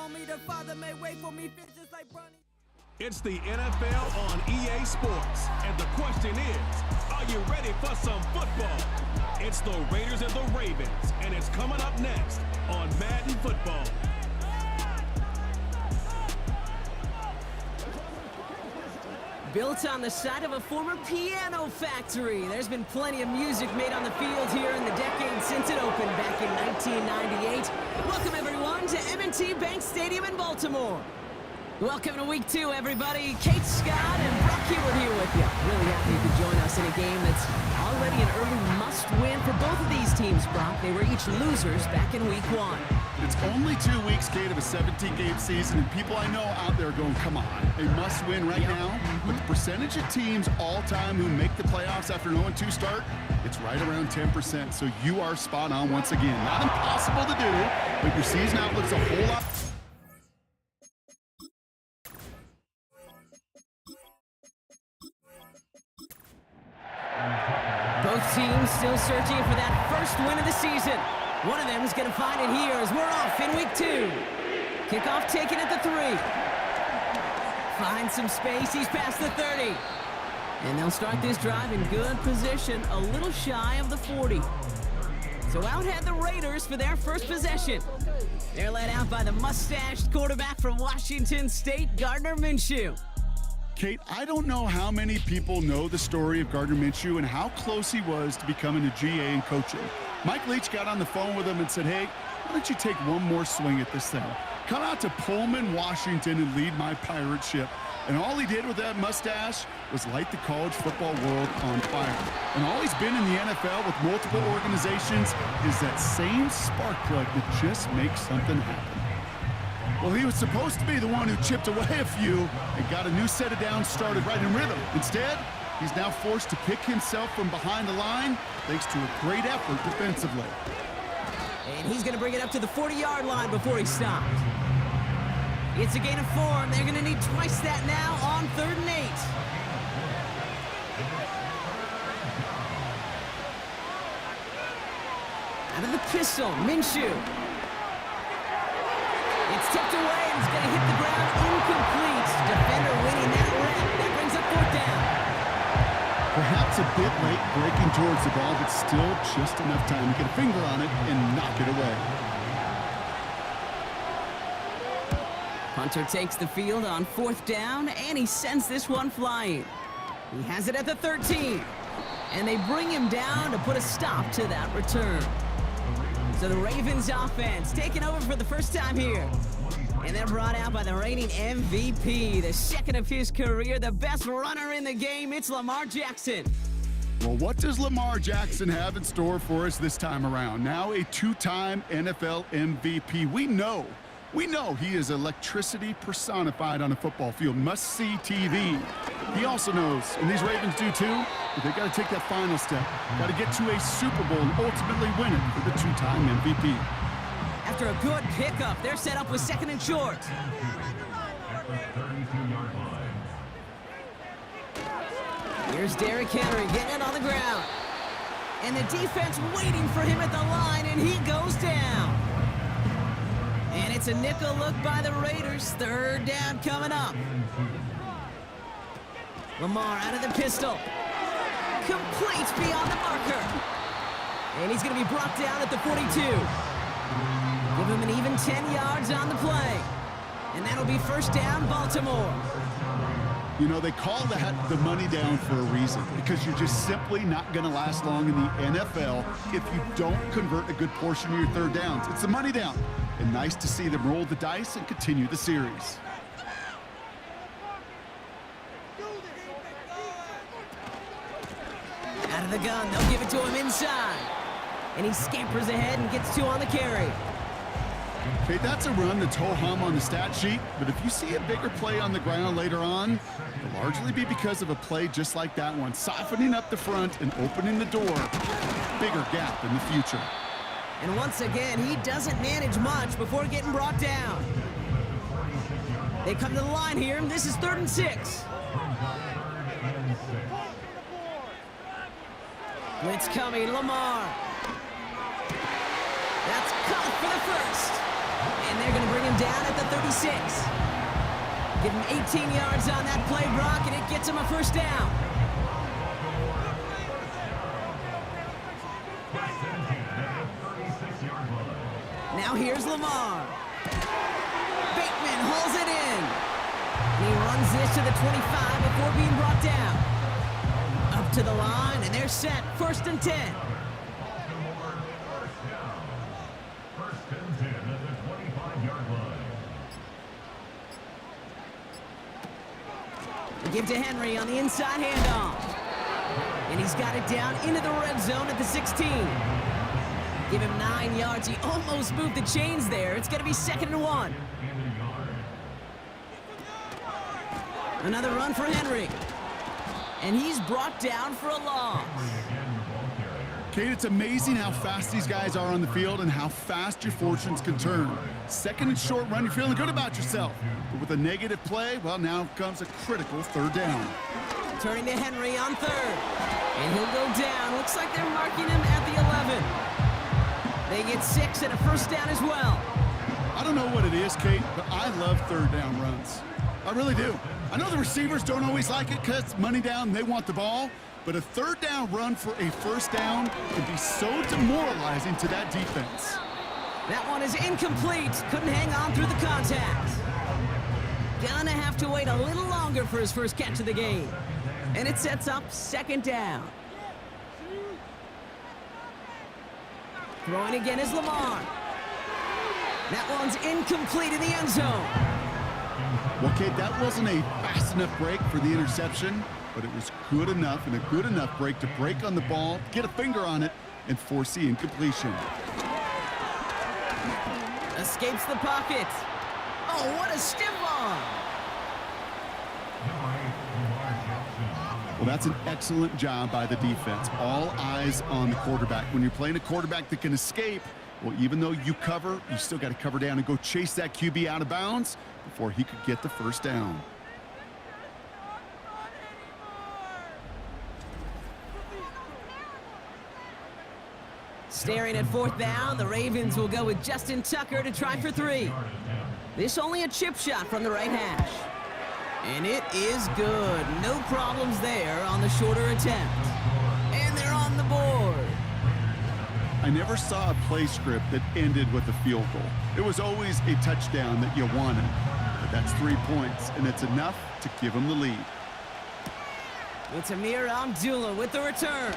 me the Father may wait for me, just like Bronny. It's the NFL on EA Sports, and the question is, are you ready for some football? It's the Raiders and the Ravens, and it's coming up next on Madden Football. Built on the side of a former piano factory, there's been plenty of music made on the field here in the decade since it opened back in 1998. Welcome, everyone, to M&T Bank Stadium in Baltimore. Welcome to Week 2, everybody. Kate Scott and Brock Hewitt here with you. Really happy you could join us in a game that's already an early must-win for both of these teams, Brock. They were each losers back in Week 1. It's only 2 weeks, Kate, of a 17-game season, and people I know out there are going, come on, a must-win right now. But the percentage of teams all-time who make the playoffs after an 0-2 start, it's right around 10%. So you are spot on once again. Not impossible to do, but your season outlook's a whole lot. Both teams still searching for that first win of the season. One of them is going to find it here as we're off in Week 2. Kickoff taken at the 3. Finds some space. He's past the 30. And they'll start this drive in good position, a little shy of the 40. So out head the Raiders for their first possession. They're led out by the mustached quarterback from Washington State, Gardner Minshew. Kate, I don't know how many people know the story of Gardner Minshew and how close he was to becoming a GA and coaching. Mike Leach got on the phone with him and said, hey, why don't you take one more swing at this thing? Come out to Pullman, Washington, and lead my pirate ship. And all he did with that mustache was light the college football world on fire. And all he's been in the NFL with multiple organizations is that same spark plug that just makes something happen. Well, he was supposed to be the one who chipped away a few and got a new set of downs started right in rhythm. Instead, he's now forced to pick himself from behind the line thanks to a great effort defensively. And he's going to bring it up to the 40-yard line before he stops. It's a gain of 4, and they're going to need twice that now on 3rd and 8. Out of the pistol, Minshew. It's tipped away, and it's going to hit the ground incomplete. Defender winning that rep. That brings up 4th down. Perhaps a bit late breaking towards the ball, but still just enough time to get a finger on it and knock it away. Hunter takes the field on 4th down, and he sends this one flying. He has it at the 13. And they bring him down to put a stop to that return. So the Ravens offense taking over for the first time here. And they're brought out by the reigning MVP, the second of his career, the best runner in the game. It's Lamar Jackson. Well, what does Lamar Jackson have in store for us this time around? Now a 2-time NFL MVP. We know he is electricity personified on a football field. Must-see TV. He also knows, and these Ravens do too, that they got to take that final step. Got to get to a Super Bowl and ultimately win it for the 2-time MVP. After a good pickup, they're set up with 2nd and short. Here's Derrick Henry getting it on the ground. And the defense waiting for him at the line, and he goes down. And it's a nickel look by the Raiders. 3rd down coming up. Lamar out of the pistol. Complete beyond the marker. And he's going to be brought down at the 42. Give him an even 10 yards on the play. And that'll be 1st down, Baltimore. You know, they call that the money down for a reason, because you're just simply not going to last long in the NFL if you don't convert a good portion of your 3rd downs. It's the money down. And nice to see them roll the dice and continue the series. Out of the gun, they'll give it to him inside. And he scampers ahead and gets 2 on the carry. Okay, that's a run that's ho-hum on the stat sheet, but if you see a bigger play on the ground later on, it'll largely be because of a play just like that one, softening up the front and opening the door. Bigger gap in the future. And once again, he doesn't manage much before getting brought down. They come to the line here, and this is 3rd and 6. Blitz coming, Lamar. That's caught for the first. And they're going to bring him down at the 36. Give him 18 yards on that play, Brock, and it gets him a first down. Now here's Lamar. Bateman hauls it in. And he runs this to the 25 before being brought down. Up to the line, and they're set. 1st and 10. Give to Henry on the inside handoff. And he's got it down into the red zone at the 16. Give him 9 yards. He almost moved the chains there. It's going to be 2nd and 1. Another run for Henry. And he's brought down for a loss. Kate, it's amazing how fast these guys are on the field and how fast your fortunes can turn. 2nd and short run, you're feeling good about yourself. But with a negative play, well, now comes a critical 3rd down. Turning to Henry on 3rd. And he'll go down. Looks like they're marking him at the 11. They get 6 and a first down as well. I don't know what it is, Kate, but I love 3rd down runs. I really do. I know the receivers don't always like it because money down, they want the ball. But a 3rd down run for a first down can be so demoralizing to that defense. That one is incomplete. Couldn't hang on through the contact. Gonna have to wait a little longer for his first catch of the game. And it sets up 2nd down. Throwing again is Lamar. That one's incomplete in the end zone. Well, Kate, that wasn't a fast enough break for the interception, but it was good enough and a good enough break to break on the ball, get a finger on it, and force the incompletion. Escapes the pocket. Oh, what a stiff arm. Well, that's an excellent job by the defense. All eyes on the quarterback. When you're playing a quarterback that can escape, well, even though you cover, you still got to cover down and go chase that QB out of bounds before he could get the first down. Staring at 4th down, the Ravens will go with Justin Tucker to try for 3. This only a chip shot from the right hash. And it is good. No problems there on the shorter attempt. And they're on the board. I never saw a play script that ended with a field goal. It was always a touchdown that you wanted. But that's 3 points, and it's enough to give them the lead. It's Amir Abdullah with the return.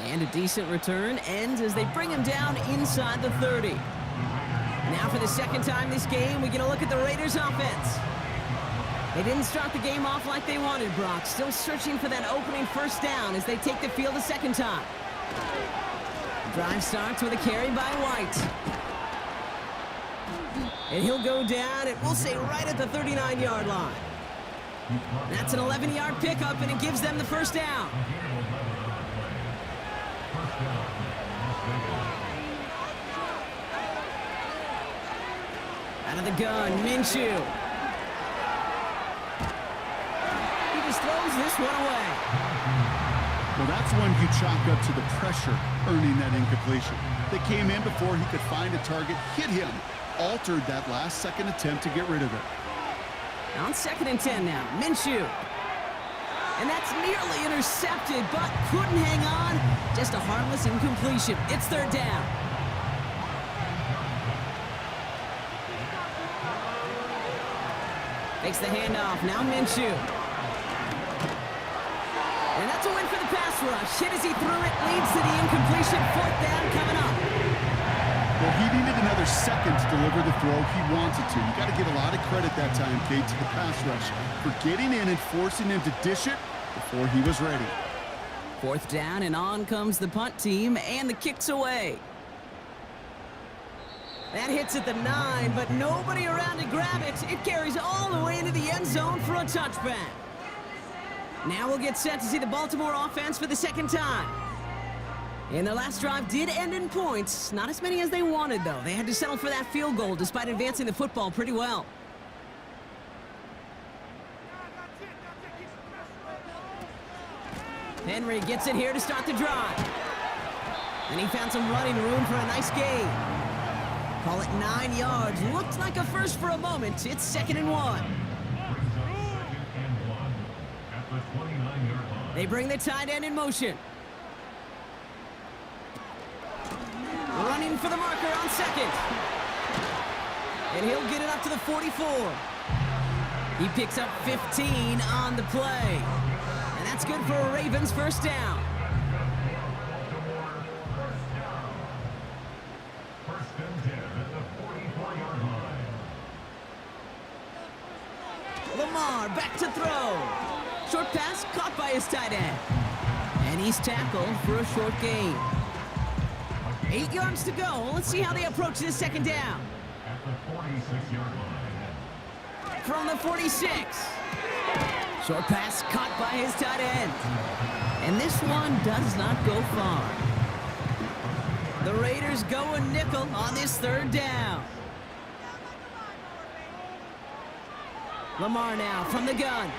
And a decent return ends as they bring him down inside the 30. Now for the 2nd time this game, we get a look at the Raiders offense. They didn't start the game off like they wanted, Brock. Still searching for that opening first down as they take the field a 2nd time. Drive starts with a carry by White. And he'll go down, and we'll say right at the 39-yard line. That's an 11-yard pickup, and it gives them the first down. Out of the gun, Minshew. He just throws this one away. Well, that's one you chalk up to the pressure earning that incompletion. They came in before he could find a target, hit him, altered that last-second attempt to get rid of it. On 2nd and 10 now, Minshew. And that's nearly intercepted, but couldn't hang on. Just a harmless incompletion. It's 3rd down. Takes the handoff. Now Minshew. And that's a win for the pass rush. Hit as he threw it. Leads to the incompletion. 4th down coming up. Well, he needed another second to deliver the throw he wanted to. You got to give a lot of credit that time, Kate, to the pass rush for getting in and forcing him to dish it before he was ready. 4th down, and on comes the punt team, and the kick's away. That hits at the 9, but nobody around to grab it. It carries all the way into the end zone for a touchback. Now we'll get set to see the Baltimore offense for the 2nd time. And their last drive did end in points. Not as many as they wanted, though. They had to settle for that field goal despite advancing the football pretty well. Henry gets it here to start the drive. And he found some running room for a nice gain. Call it 9 yards. Looked like a first for a moment. It's 2nd and 1. They bring the tight end in motion. Running for the marker on 2nd. And he'll get it up to the 44. He picks up 15 on the play. And that's good for a Ravens first down. Lamar back to throw. Short pass caught by his tight end. And he's tackled for a short gain. 8 yards to go. Let's see how they approach this 2nd down. From the 46. Short pass caught by his tight end. And this one does not go far. The Raiders go a nickel on this 3rd down. Lamar now from the gun.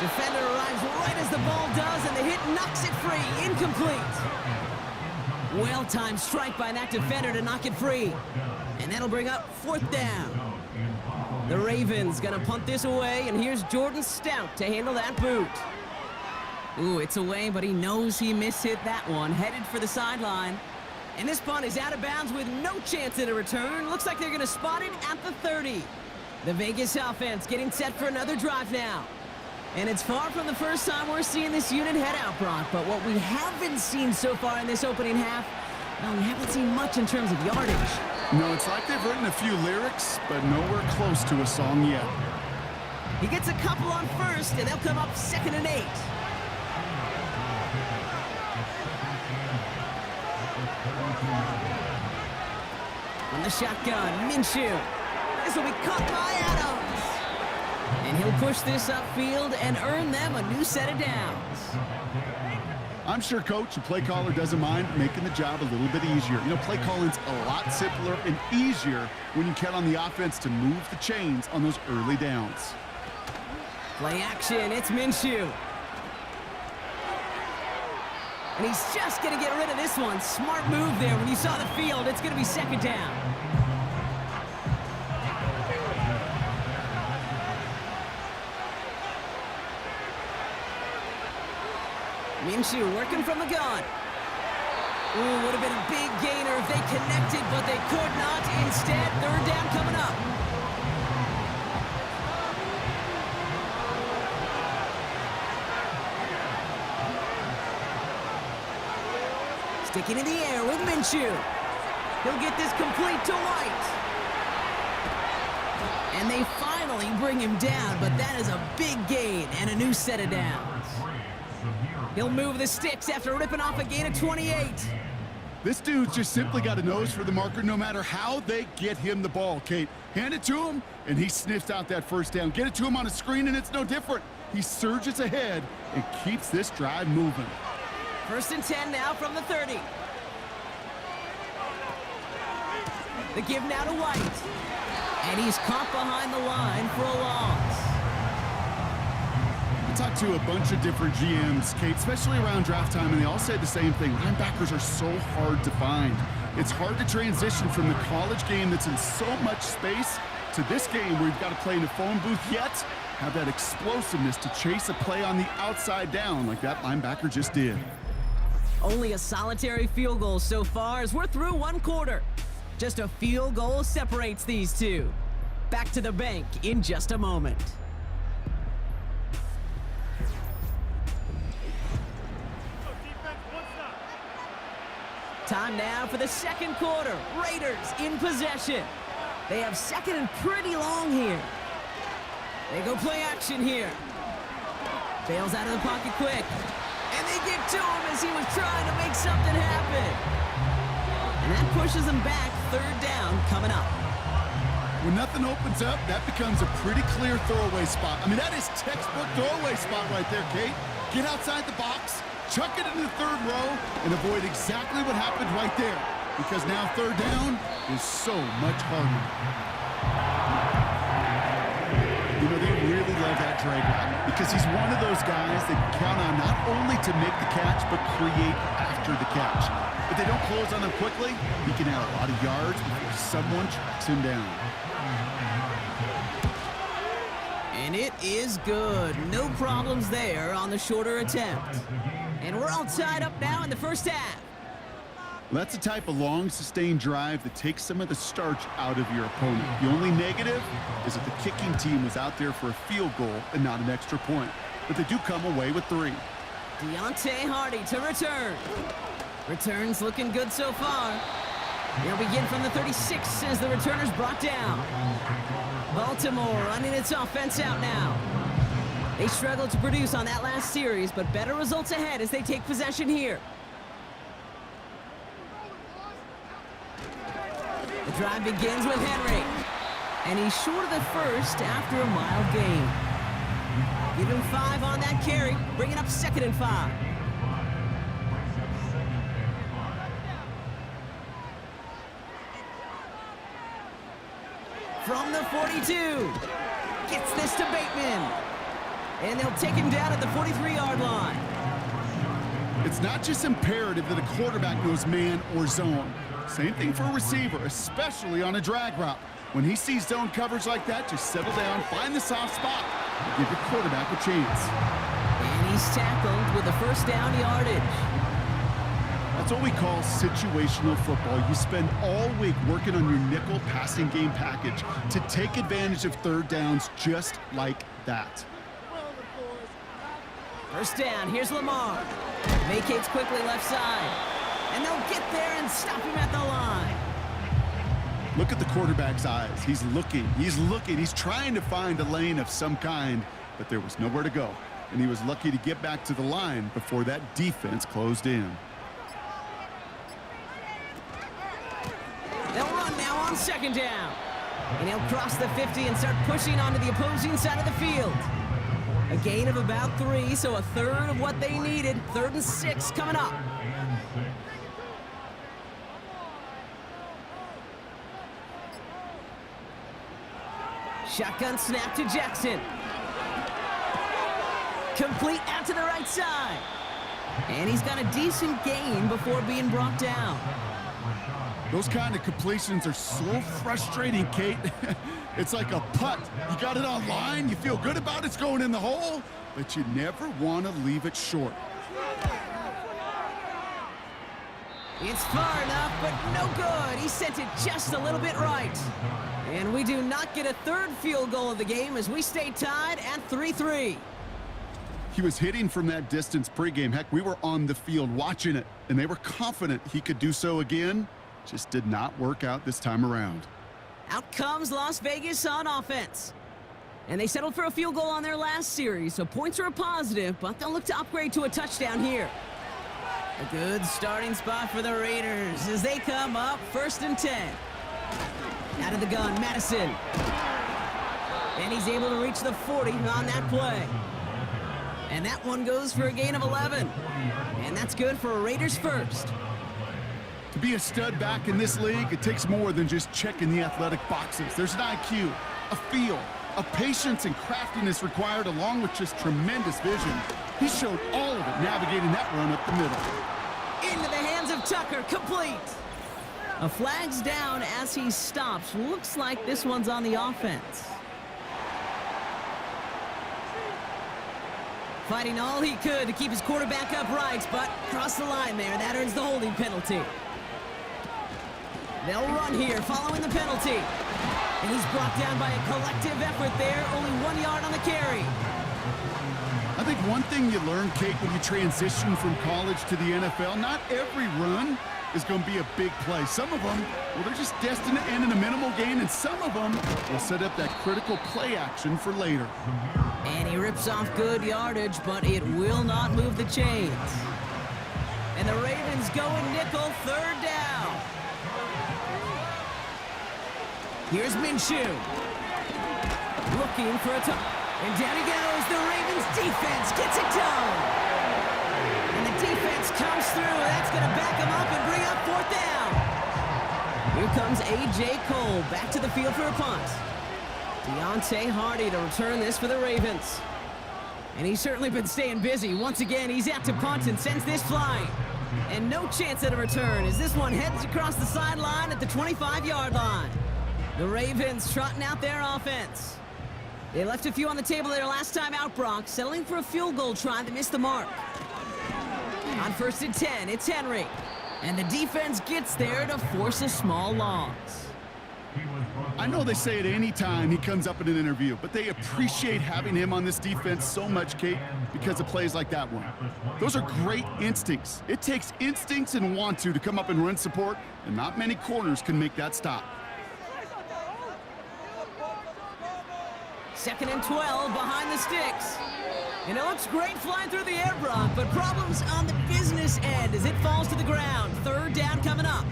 Defender arrives right as the ball does, and the hit knocks it free. Incomplete. Well-timed strike by that defender to knock it free. And that'll bring up 4th down. The Ravens gonna punt this away, and here's Jordan Stout to handle that boot. Ooh, it's away, but he knows he mishit that one. Headed for the sideline. And this punt is out of bounds with no chance at a return. Looks like they're gonna spot it at the 30. The Vegas offense getting set for another drive now. And it's far from the first time we're seeing this unit head out, Brock. But what we haven't seen so far in this opening half, well, we haven't seen much in terms of yardage. No, it's like they've written a few lyrics, but nowhere close to a song yet. He gets a couple on first, and they'll come up 2nd and 8. On the shotgun, Minshew. This will be caught by Adams. And he'll push this upfield and earn them a new set of downs. I'm sure coach and play caller doesn't mind making the job a little bit easier. You know, play calling's a lot simpler and easier when you count on the offense to move the chains on those early downs. Play action, it's Minshew. And he's just going to get rid of this one. Smart move there when you saw the field. It's going to be 2nd down. Minshew working from the gun. Ooh, would have been a big gainer if they connected, but they could not. Instead, 3rd down coming up. Sticking in the air with Minshew. He'll get this complete to White. And they finally bring him down, but that is a big gain and a new set of downs. He'll move the sticks after ripping off a gain of 28. This dude's just simply got a nose for the marker no matter how they get him the ball, Kate. Hand it to him, and he sniffs out that 1st down. Get it to him on a screen, and it's no different. He surges ahead and keeps this drive moving. 1st and 10 now from the 30. The give now to White. And he's caught behind the line for a loss. I talked to a bunch of different GMs, Kate, especially around draft time, and they all say the same thing. Linebackers are so hard to find. It's hard to transition from the college game that's in so much space to this game where you've got to play in a phone booth, yet have that explosiveness to chase a play on the outside down like that linebacker just did. Only a solitary field goal so far as we're through 1 quarter. Just a field goal separates these two. Back to the bank in just a moment. Time now for the 2nd quarter. Raiders in possession. They have 2nd and pretty long here. They go play action here. Bails out of the pocket quick. And they get to him as he was trying to make something happen. And that pushes him back. 3rd down coming up. When nothing opens up, that becomes a pretty clear throwaway spot. I mean, that is textbook throwaway spot right there, Kate. Get outside the box, chuck it into the 3rd row, and avoid exactly what happened right there. Because now 3rd down is so much harder. You know, they really love that drag route because he's one of those guys that you count on not only to make the catch, but create after the catch. If they don't close on him quickly, he can add a lot of yards before someone tracks him down. And it is good. No problems there on the shorter attempt. And we're all tied up now in the first half. That's the type of long, sustained drive that takes some of the starch out of your opponent. The only negative is that the kicking team was out there for a field goal and not an extra point. But they do come away with 3. Deontay Hardy to return. Returns looking good so far. They'll begin from the 36 as the returner's brought down. Baltimore running its offense out now. They struggled to produce on that last series, but better results ahead as they take possession here. The drive begins with Henry. And he's short of the first after a mild gain. Give him 5 on that carry, bringing up 2nd and 5. From the 42. Gets this to Bateman. And they'll take him down at the 43-yard line. It's not just imperative that a quarterback knows man or zone. Same thing for a receiver, especially on a drag route. When he sees zone coverage like that, just settle down, find the soft spot, and give your quarterback a chance. And he's tackled with a first down yardage. That's what we call situational football. You spend all week working on your nickel passing game package to take advantage of third downs just like that. First down, here's Lamar. Vacates quickly left side. And they'll get there and stop him at the line. Look at the quarterback's eyes. He's looking, he's trying to find a lane of some kind, but there was nowhere to go. And he was lucky to get back to the line before that defense closed in. They'll run now on 2nd down. And he'll cross the 50 and start pushing onto the opposing side of the field. A gain of about 3, so a third of what they needed. 3rd and 6 coming up. Shotgun snap to Jackson. Complete out to the right side. And he's got a decent gain before being brought down. Those kind of completions are so frustrating, Kate. It's like a putt. You got it on line, you feel good about it's going in the hole, but you never want to leave it short. It's far enough, but no good. He sent it just a little bit right. And we do not get a 3rd field goal of the game as we stay tied at 3-3. He was hitting from that distance pregame. Heck, we were on the field watching it, and they were confident he could do so again. Just did not work out this time around. Out comes Las Vegas on offense. And they settled for a field goal on their last series, so points are a positive, but they'll look to upgrade to a touchdown here. A good starting spot for the Raiders as they come up 1st and 10. Out of the gun, Madison. And he's able to reach the 40 on that play. And that one goes for a gain of 11. And that's good for a Raiders first. To be a stud back in this league, it takes more than just checking the athletic boxes. There's an IQ, a feel, a patience and craftiness required along with just tremendous vision. He showed all of it navigating that run up the middle. Into the hands of Tucker, complete. A flag's down as he stops. Looks like this one's on the offense. Fighting all he could to keep his quarterback upright, but crossed the line there. That earns the holding penalty. They'll run here following the penalty. And he's brought down by a collective effort there. Only 1 yard on the carry. I think one thing you learn, Kate, when you transition from college to the NFL, not every run is going to be a big play. Some of them, well, they're just destined to end in a minimal gain, and some of them will set up that critical play action for later. And he rips off good yardage, but it will not move the chains. And the Ravens go in nickel, 3rd down. Here's Minshew. Looking for a touch. And down he goes. The Ravens defense gets it done. And the defense comes through. That's going to back him up and bring up 4th down. Here comes A.J. Cole back to the field for a punt. Deontay Hardy to return this for the Ravens. And he's certainly been staying busy. Once again, he's out to punt and sends this flying. And no chance at a return as this one heads across the sideline at the 25-yard line. The Ravens trotting out their offense. They left a few on the table their last time out, Bronx, settling for a field goal try that missed the mark. On 1st and 10, it's Henry. And the defense gets there to force a small loss. I know they say it any time he comes up in an interview, but they appreciate having him on this defense so much, Kate, because of plays like that one. Those are great instincts. It takes instincts and want to come up and run support, and not many corners can make that stop. 2nd and 12 behind the sticks. And it looks great flying through the air, Brock, but problems on the business end as it falls to the ground. 3rd down coming up.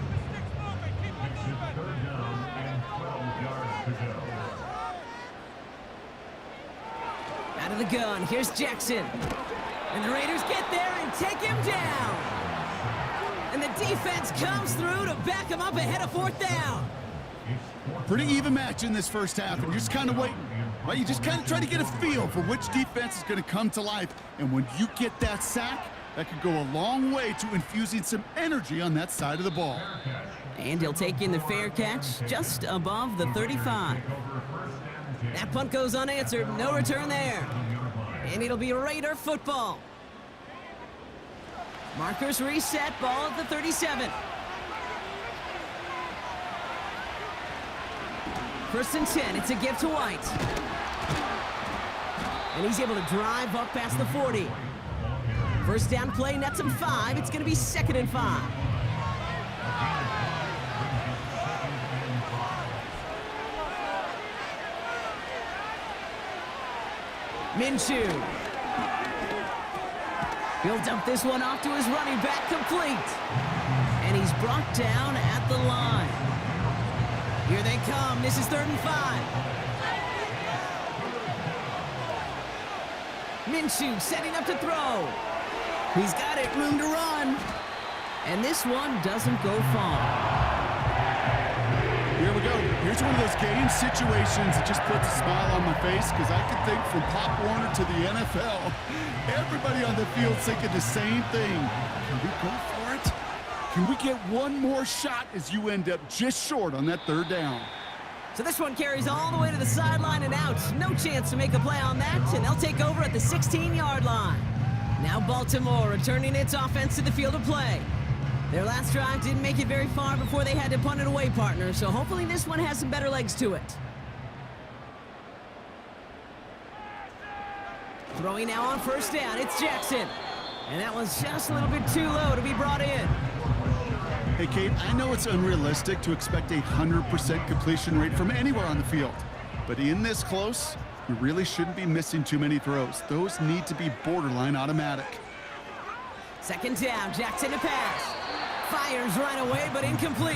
Out of the gun, here's Jackson. And the Raiders get there and take him down. And the defense comes through to back him up ahead of 4th down. Pretty even match in this first half, and you're just kind of waiting. Right? You just kind of try to get a feel for which defense is going to come to life. And when you get that sack, that could go a long way to infusing some energy on that side of the ball. And he'll take in the fair catch just above the 35. That punt goes unanswered. No return there. And it'll be Raider football. Markers reset. Ball at the 37. 1st and 10. It's a give to White. And he's able to drive up past the 40. 1st down play nets him 5. It's going to be 2nd and 5. Minshew. He'll dump this one off to his running back, complete. And he's brought down at the line. Here they come. This is 3rd and 5. Minshew setting up to throw. He's got it, room to run. And this one doesn't go far. Here we go. Here's one of those game situations that just puts a smile on my face, because I could think from Pop Warner to the NFL, everybody on the field thinking the same thing. Can we go for it? Can we get one more shot as you end up just short on that 3rd down? So this one carries all the way to the sideline and out. No chance to make a play on that, and they'll take over at the 16-yard line. Now Baltimore returning its offense to the field of play. Their last drive didn't make it very far before they had to punt it away, partner, so hopefully this one has some better legs to it. Throwing now on 1st down, it's Jackson. And that was just a little bit too low to be brought in. Hey, Kate, I know it's unrealistic to expect a 100% completion rate from anywhere on the field. But in this close, you really shouldn't be missing too many throws. Those need to be borderline automatic. 2nd down, Jackson to pass. Fires right away, but incomplete.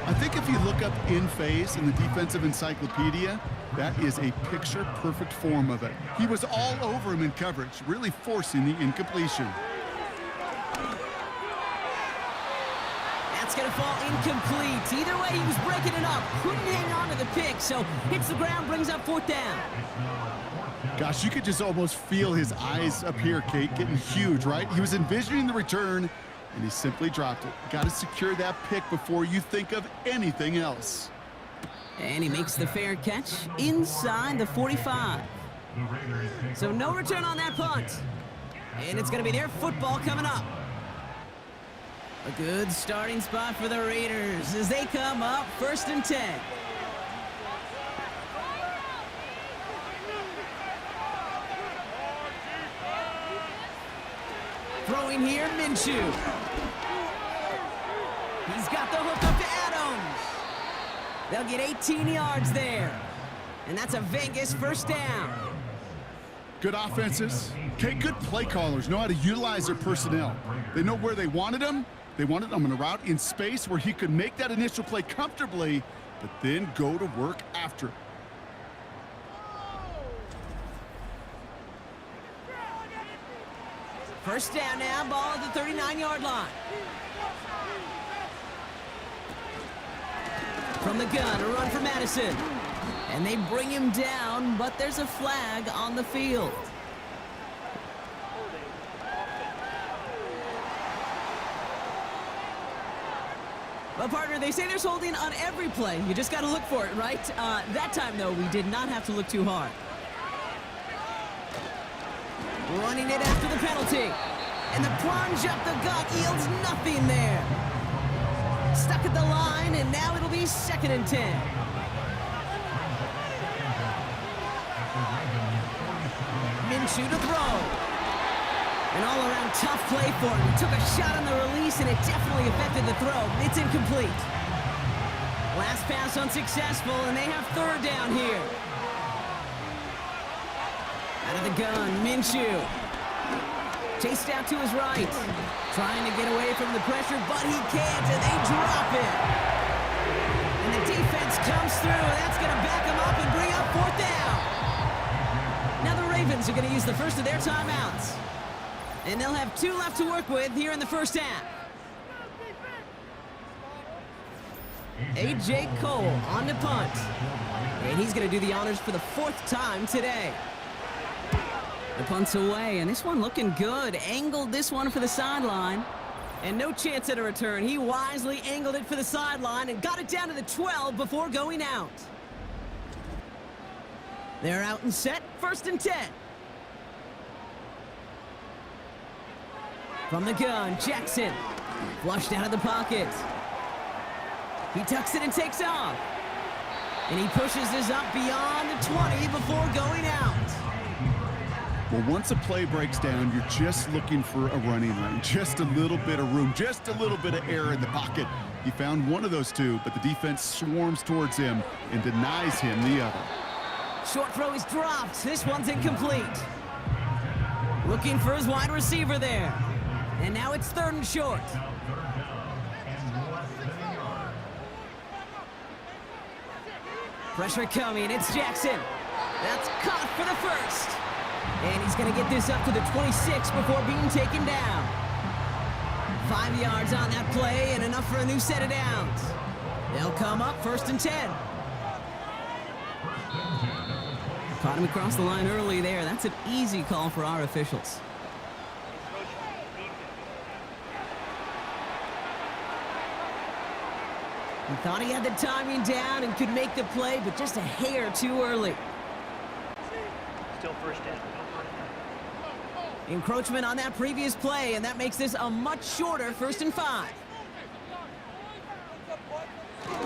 I think if you look up in phase in the defensive encyclopedia, that is a picture-perfect form of it. He was all over him in coverage, really forcing the incompletion. That's going to fall incomplete. Either way, he was breaking it up. Couldn't hang on to the pick, so hits the ground, brings up 4th down. Gosh, you could just almost feel his eyes up here, Kate, getting huge, right? He was envisioning the return, and he simply dropped it. Got to secure that pick before you think of anything else. And he makes the fair catch inside the 45. So no return on that punt. And it's going to be their football coming up. A good starting spot for the Raiders as they come up 1st and 10. Throwing here, Minshew. He's got the hook up to Adams. They'll get 18 yards there. And that's a Vegas 1st down. Good offenses. Okay, good play callers know how to utilize their personnel. They know where they wanted them. They wanted him on a route in space where he could make that initial play comfortably, but then go to work after. 1st down now, ball at the 39-yard line. From the gun, a run for Madison. And they bring him down, but there's a flag on the field. Well, partner, they say there's holding on every play. You just got to look for it, right? That time, though, we did not have to look too hard. Running it after the penalty. And the plunge up the gut yields nothing there. Stuck at the line, and now it'll be 2nd and 10. Minshew to throw. An all-around tough play for him. He took a shot on the release, and it definitely affected the throw. It's incomplete. Last pass unsuccessful, and they have 3rd down here. Out of the gun, Minshew. Chased out to his right. Trying to get away from the pressure, but he can't, and they drop it. And the defense comes through, and that's going to back him up and bring up 4th down. Now the Ravens are going to use the first of their timeouts. And they'll have 2 left to work with here in the first half. A.J. Cole on to punt. And he's going to do the honors for the 4th time today. The punt's away, and this one looking good. Angled this one for the sideline. And no chance at a return. He wisely angled it for the sideline and got it down to the 12 before going out. They're out and set. 1st and 10. From the gun, Jackson. Flushed out of the pocket. He tucks it and takes off. And he pushes this up beyond the 20 before going out. Well, once a play breaks down, you're just looking for a running lane. Just a little bit of room, just a little bit of air in the pocket. He found one of those 2, but the defense swarms towards him and denies him the other. Short throw is dropped. This one's incomplete. Looking for his wide receiver there. And now it's 3rd and short. Pressure coming. It's Jackson. That's caught for the 1st. And he's going to get this up to the 26 before being taken down. 5 yards on that play and enough for a new set of downs. They'll come up 1st and 10. Caught him across the line early there. That's an easy call for our officials. He thought he had the timing down and could make the play, but just a hair too early. Still 1st down. Encroachment on that previous play, and that makes this a much shorter 1st and 5.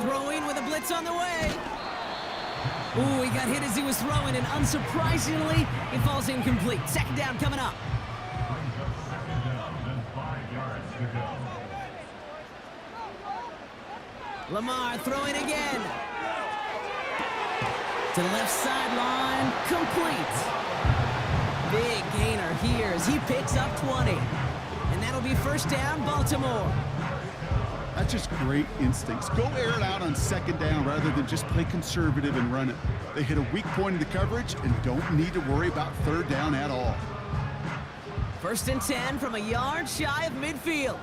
Throwing with a blitz on the way. Ooh, he got hit as he was throwing, and unsurprisingly, it falls incomplete. 2nd down coming up. Lamar throwing again. To the left sideline, complete. Big gainer here as he picks up 20. And that'll be 1st down, Baltimore. That's just great instincts. Go air it out on 2nd down rather than just play conservative and run it. They hit a weak point in the coverage and don't need to worry about 3rd down at all. 1st and 10 from a yard shy of midfield.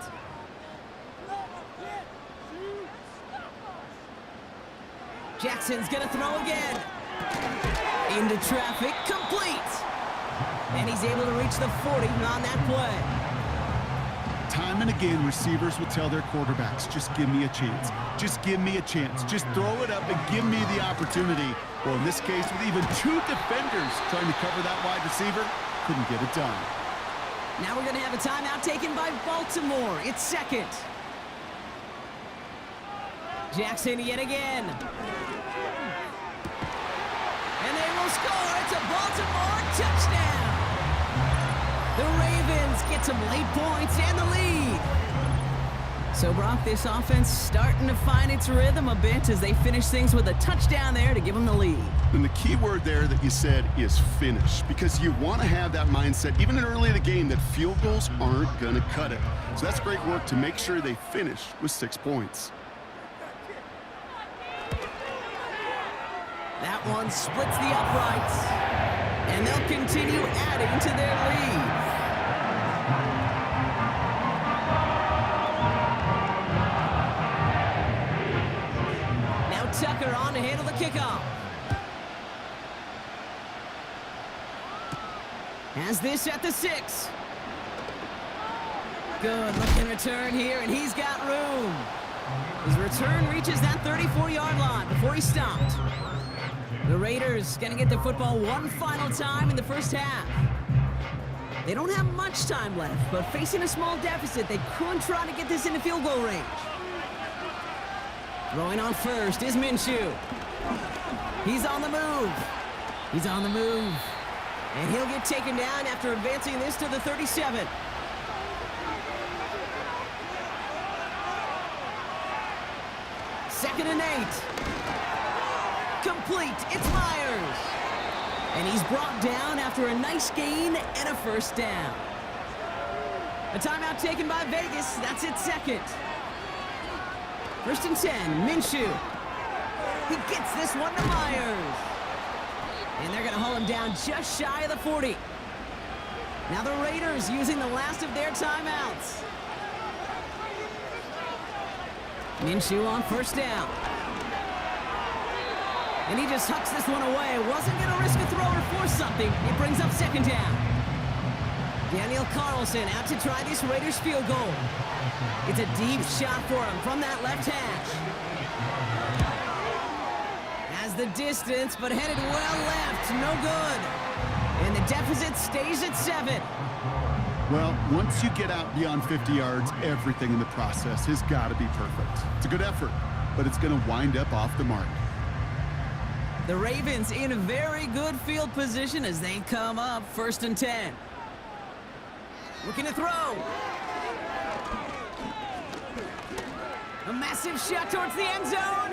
Jackson's gonna throw again. Into traffic, complete. And he's able to reach the 40 on that play. Time and again, receivers will tell their quarterbacks, just give me a chance. Just give me a chance. Just throw it up and give me the opportunity. Well, in this case, with even 2 defenders trying to cover that wide receiver, couldn't get it done. Now we're gonna have a timeout taken by Baltimore. It's 2nd. Jackson yet again. And they will score. It's a Baltimore touchdown. The Ravens get some late points and the lead. So, Brock, this offense starting to find its rhythm a bit as they finish things with a touchdown there to give them the lead. And the key word there that you said is finish, because you want to have that mindset, even early in the game, that field goals aren't going to cut it. So that's great work to make sure they finish with 6 points. That one splits the uprights, and they'll continue adding to their lead. Now Tucker on to handle the kickoff. Has this at the 6. Good looking return here, and he's got room. His return reaches that 34-yard line before he stopped. The Raiders gonna get the football one final time in the first half. They don't have much time left, but facing a small deficit, they could try to get this into field goal range. Throwing on first is Minshew. He's on the move. He's on the move. And he'll get taken down after advancing this to the 37. Second and 8. Complete. It's Myers. And he's brought down after a nice gain and a first down. A timeout taken by Vegas. That's its second. First and 10. Minshew. He gets this one to Myers. And they're going to haul him down just shy of the 40. Now the Raiders using the last of their timeouts. Minshew on first down. And he just hucks this one away. Wasn't going to risk a throw or force something. It brings up second down. Daniel Carlson out to try this Raiders field goal. It's a deep shot for him from that left hash. Has the distance, but headed well left. No good. And the deficit stays at 7. Well, once you get out beyond 50 yards, everything in the process has got to be perfect. It's a good effort, but it's going to wind up off the mark. The Ravens in a very good field position as they come up first and 10. Looking to throw. A massive shot towards the end zone.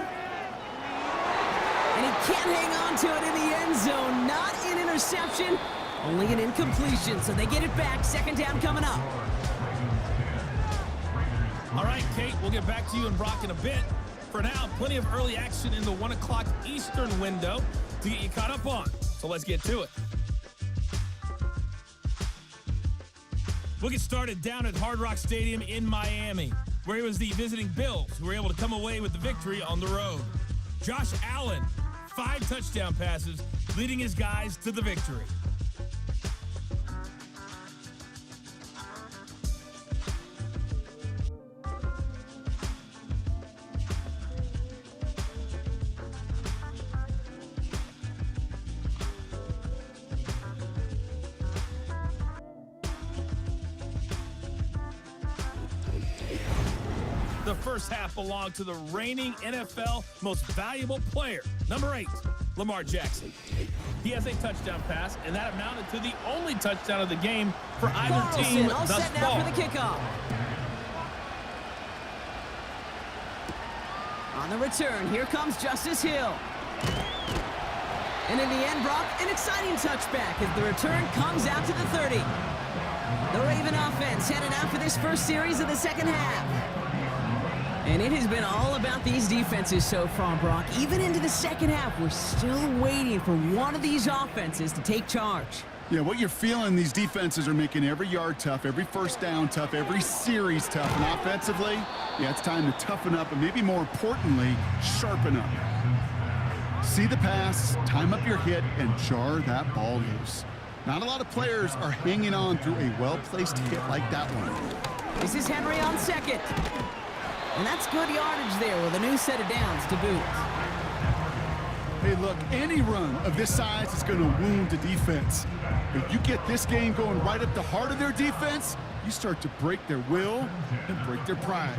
And he can't hang on to it in the end zone. Not an interception, only an incompletion. So they get it back. Second down coming up. All right, Kate, we'll get back to you and Brock in a bit. For now, plenty of early action in the 1 o'clock Eastern window to get you caught up on. So let's get to it. We'll get started down at Hard Rock Stadium in Miami, where it was the visiting Bills who were able to come away with the victory on the road. Josh Allen, 5 touchdown passes, leading his guys to the victory. The first half belonged to the reigning NFL most valuable player, number 8, Lamar Jackson. He has a touchdown pass, and that amounted to the only touchdown of the game for either team all thus set now far. for the kickoff. On the return, here comes Justice Hill. And in the end, Brock, an exciting touchback as the return comes out to the 30. The Raven offense headed out for this first series of the second half. And it has been all about these defenses so far, Brock. Even into the second half, we're still waiting for one of these offenses to take charge. Yeah, what you're feeling, these defenses are making every yard tough, every first down tough, every series tough. And offensively, yeah, it's time to toughen up and maybe more importantly, sharpen up. See the pass, time up your hit, and jar that ball loose. Not a lot of players are hanging on through a well-placed hit like that one. This is Henry on second. And that's good yardage there with a new set of downs to boot. Hey, look, any run of this size is going to wound the defense. If you get this game going right at the heart of their defense, you start to break their will and break their pride.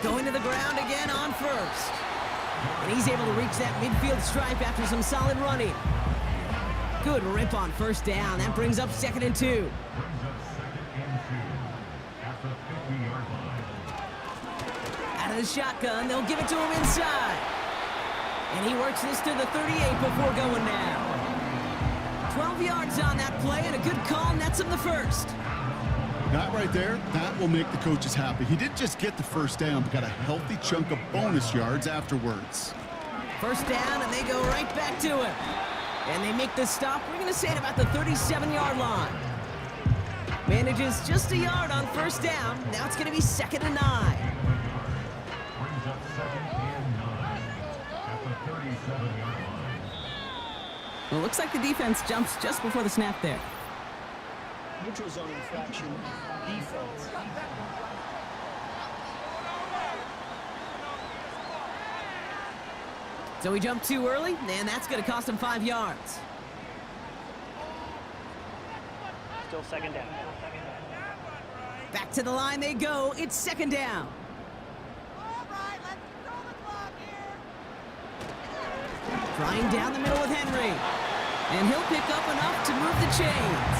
Going to the ground again on first. And he's able to reach that midfield stripe after some solid running. Good rip on first down. That brings up second and 2. Out of the shotgun, they'll give it to him inside. And he works this to the 38 before going down. 12 yards on that play, and a good call nets him the first. That right there, that will make the coaches happy. He didn't just get the first down, but got a healthy chunk of bonus yards afterwards. First down, and they go right back to it. And they make the stop, we're going to say at about the 37-yard line. Manages just a yard on first down. Now it's going to be second and 9. Well, it looks like the defense jumps just before the snap there. Neutral zone infraction. Defense. So he jumped too early, and that's going to cost him 5 yards. Still second down. Back to the line they go. It's second down. Flying down the middle with Henry. And he'll pick up enough to move the chains.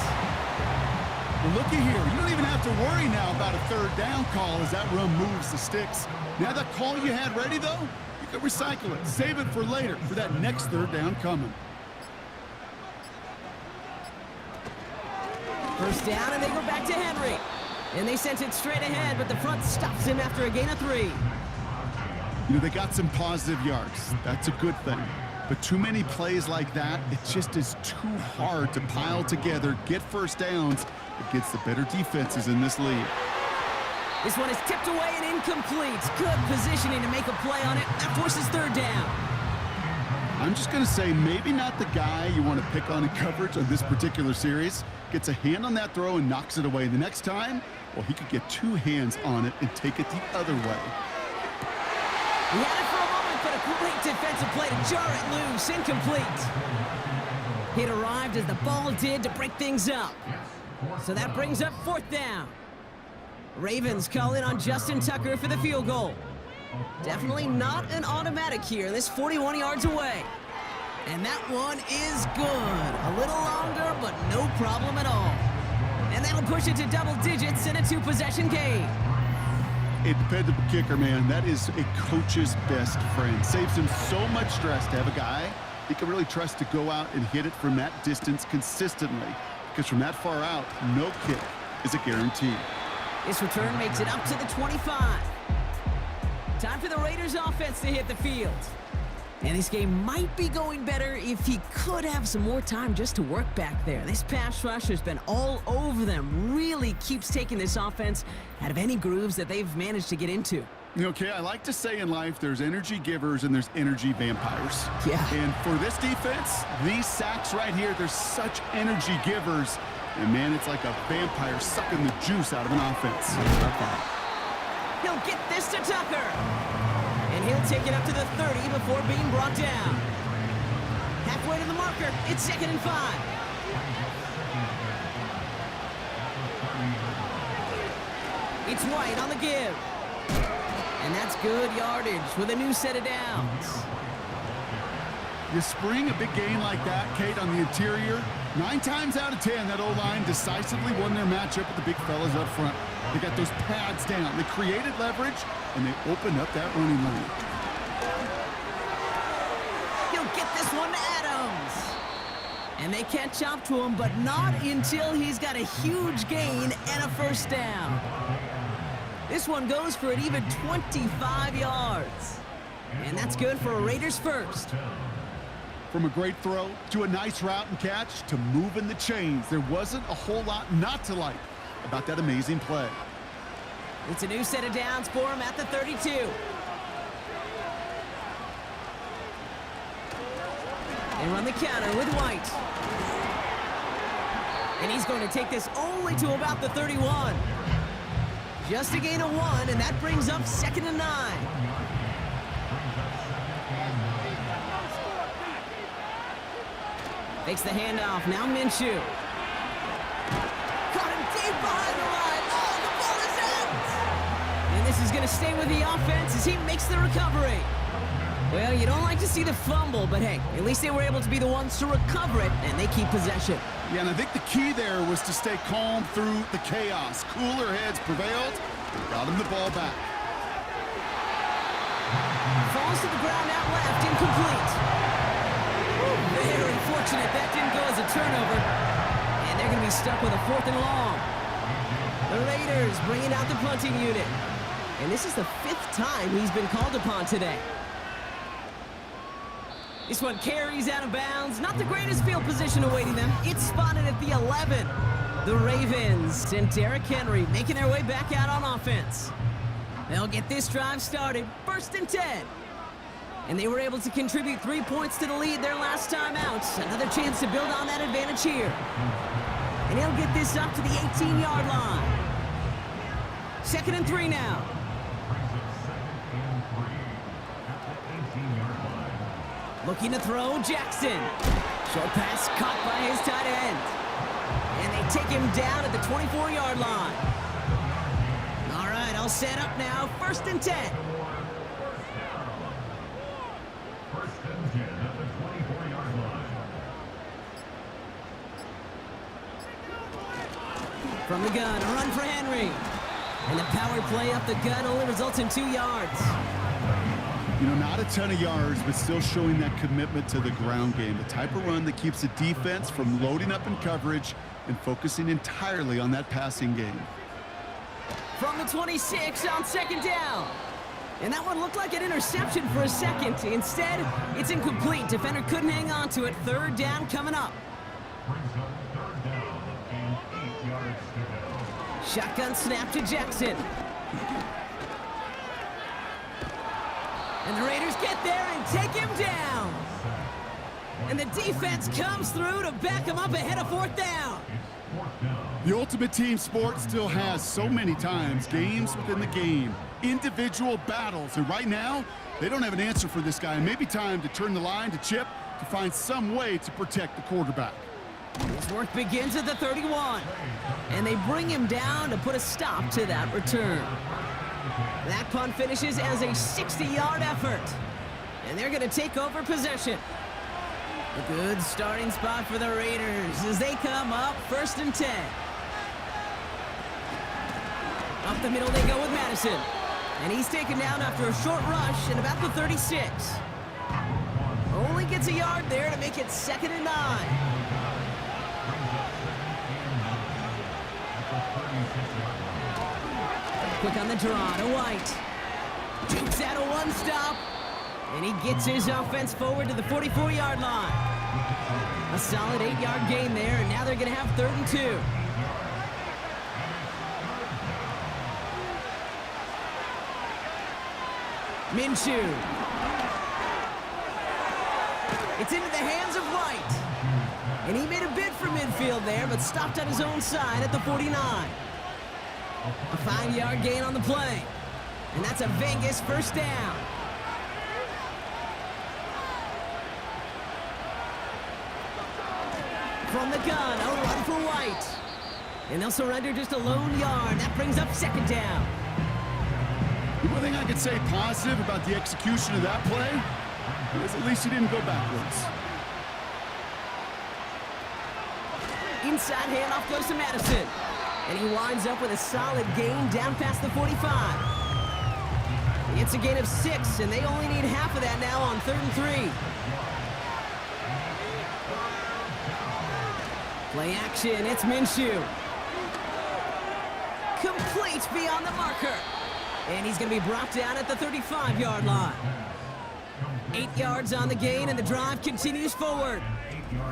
Well, looky here. You don't even have to worry now about a third down call as that run moves the sticks. Now that call you had ready, though, you can recycle it. Save it for later for that next third down coming. First down, and they go back to Henry. And they sent it straight ahead, but the front stops him after a gain of 3. You know, they got some positive yards. That's a good thing. But too many plays like that, it just is too hard to pile together, get first downs against the better defenses in this league. This one is tipped away and incomplete. Good positioning to make a play on it. That forces third down. I'm just going to say maybe not the guy you want to pick on in coverage on this particular series. Gets a hand on that throw and knocks it away. The next time, well, he could get 2 hands on it and take it the other way. He had it for a moment, but a great defensive play to jar it loose. Incomplete. It arrived as the ball did to break things up. So that brings up fourth down. Ravens call in on Justin Tucker for the field goal. Definitely not an automatic here. This 41 yards away. And that one is good. A little longer, but no problem at all. And that'll push it to double digits in a 2-possession game. A dependable kicker, man. That is a coach's best friend. Saves him so much stress to have a guy he can really trust to go out and hit it from that distance consistently. Because from that far out, no kick is a guarantee. This return makes it up to the 25. Time for the Raiders offense to hit the field. And this game might be going better if he could have some more time just to work back there. This pass rush has been all over them. Really keeps taking this offense out of any grooves that they've managed to get into. Okay, I like to say in life there's energy givers and there's energy vampires. Yeah. And for this defense, these sacks right here, they're such energy givers. And man, it's like a vampire sucking the juice out of an offense. I love that. He'll get this to Tucker. And he'll take it up to the 30 before being brought down. Halfway to the marker, it's 2nd and 5. It's White on the give. And that's good yardage with a new set of downs. You spring a big gain like that, Kate, on the interior, 9 times out of 10, that O-line decisively won their matchup with the big fellas up front. They got those pads down. They created leverage, and they opened up that running lane. He'll get this one to Adams. And they catch up to him, but not until he's got a huge gain and a first down. This one goes for an even 25 yards. And that's good for a Raiders first. From a great throw to a nice route and catch to moving the chains, there wasn't a whole lot not to like about that amazing play. It's a new set of downs for him at the 32. They run the counter with White. And he's going to take this only to about the 31. Just a gain of 1, and that brings up 2nd and 9. Takes the handoff. Now Minshew. Caught him deep behind the line. Oh, the ball is out! And this is going to stay with the offense as he makes the recovery. Well, you don't like to see the fumble, but hey, at least they were able to be the ones to recover it, and they keep possession. Yeah, and I think the key there was to stay calm through the chaos. Cooler heads prevailed. Got him the ball back. Falls to the ground out left, incomplete. Very fortunate that didn't go as a turnover. And they're going to be stuck with a 4th and long. The Raiders bringing out the punting unit. And this is the 5th time he's been called upon today. This one carries out of bounds. Not the greatest field position awaiting them. It's spotted at the 11. The Ravens and Derrick Henry making their way back out on offense. They'll get this drive started. 1st and 10. And they were able to contribute 3 points to the lead their last time out. Another chance to build on that advantage here. And he'll get this up to the 18-yard line. 2nd and 3 now. Looking to throw, Jackson. Short pass caught by his tight end. And they take him down at the 24-yard line. All right, all set up now. 1st and 10. From the gun, a run for Henry. And the power play up the gun only results in 2 yards. You know, not a ton of yards, but still showing that commitment to the ground game. The type of run that keeps the defense from loading up in coverage and focusing entirely on that passing game. From the 26 on 2nd down. And that one looked like an interception for a second. Instead, it's incomplete. Defender couldn't hang on to it. 3rd down coming up. Shotgun snap to Jackson. And the Raiders get there and take him down. And the defense comes through to back him up ahead of 4th down. The ultimate team sport still has so many times games within the game, individual battles, and right now, they don't have an answer for this guy. It may be time to turn the line to Chip to find some way to protect the quarterback. His work begins at the 31, and they bring him down to put a stop to that return. That punt finishes as a 60-yard effort, and they're going to take over possession. A good starting spot for the Raiders as they come up 1st and 10. Up the middle they go with Madison, and he's taken down after a short rush at about the 36. Only gets a yard there to make it 2nd and 9. Quick on the draw to White. Jukes out a 1-stop. And he gets his offense forward to the 44-yard line. A solid 8-yard gain there, and now they're going to have 3rd and 2. Minshew. It's into the hands of White. And he made a bid for midfield there, but stopped on his own side at the 49. A 5-yard gain on the play. And that's a Vegas 1st down. From the gun, a run for White. And they'll surrender just a lone yard. That brings up 2nd down. The one thing I could say positive about the execution of that play is at least he didn't go backwards. Inside handoff goes to Madison. And he winds up with a solid gain down past the 45. It's a gain of 6, and they only need half of that now on 3rd and 3. Play action, it's Minshew. Complete beyond the marker. And he's going to be brought down at the 35-yard line. 8 yards on the gain, and the drive continues forward.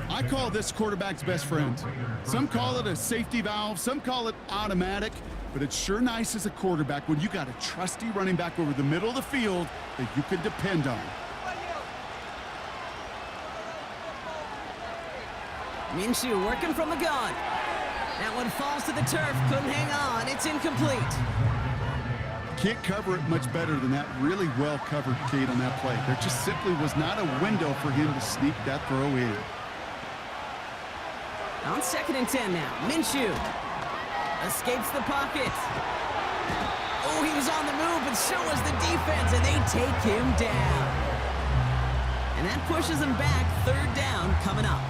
I call this quarterback's best friend. Some call it a safety valve, some call it automatic, but it's sure nice as a quarterback when you got a trusty running back over the middle of the field that you can depend on. Minshew working from the gun. That one falls to the turf, couldn't hang on, it's incomplete. Can't cover it much better than that really well-covered Kate on that play. There just simply was not a window for him to sneak that throw in. On 2nd and 10 now, Minshew escapes the pocket. Oh, he was on the move, but so was the defense, and they take him down. And that pushes him back, 3rd down coming up.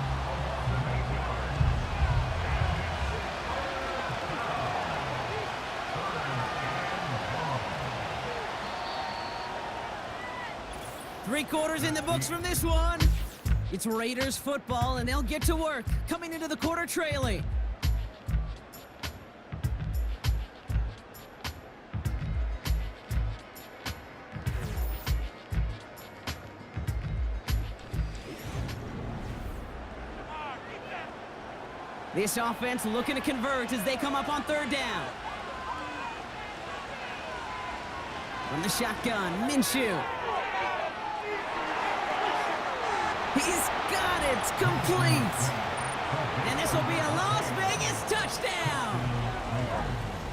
Three quarters in the books from this one. It's Raiders football, and they'll get to work, coming into the quarter trailing. This offense looking to convert as they come up on 3rd down. From the shotgun, Minshew. He's got it. Complete. And this will be a Las Vegas touchdown.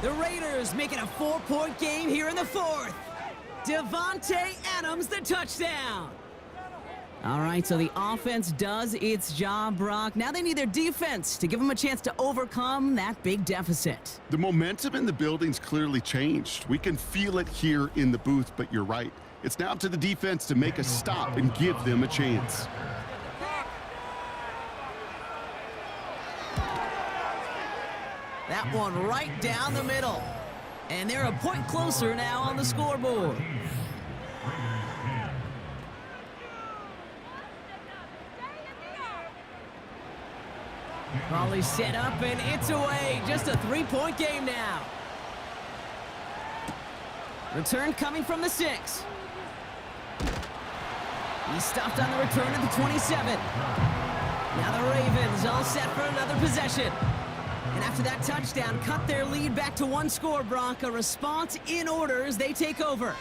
The Raiders make it a 4-point game here in the fourth. Devontae Adams, the touchdown. All right, so the offense does its job, Brock. Now they need their defense to give them a chance to overcome that big deficit. The momentum in the building's clearly changed. We can feel it here in the booth, but you're right. It's now up to the defense to make a stop and give them a chance. That one right down the middle. And they're a point closer now on the scoreboard. Volley set up and it's away. Just a 3-point game now. Return coming from the 6. He stopped on the return at the 27. Now the Ravens all set for another possession. And after that touchdown, cut their lead back to 1 score, Brock. A response in order as they take over.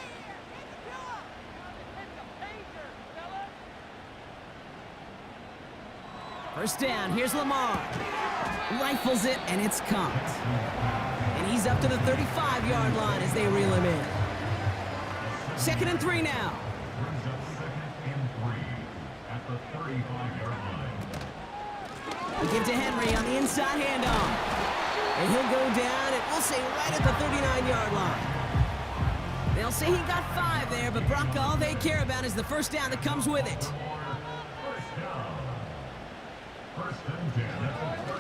First down, here's Lamar. Rifles it, and it's caught. And he's up to the 35-yard line as they reel him in. 2nd and 3 now. We give to Henry on the inside handoff. And he'll go down, and we'll say right at the 39-yard line. They'll say he got 5 there, but Brock, all they care about is the first down that comes with it.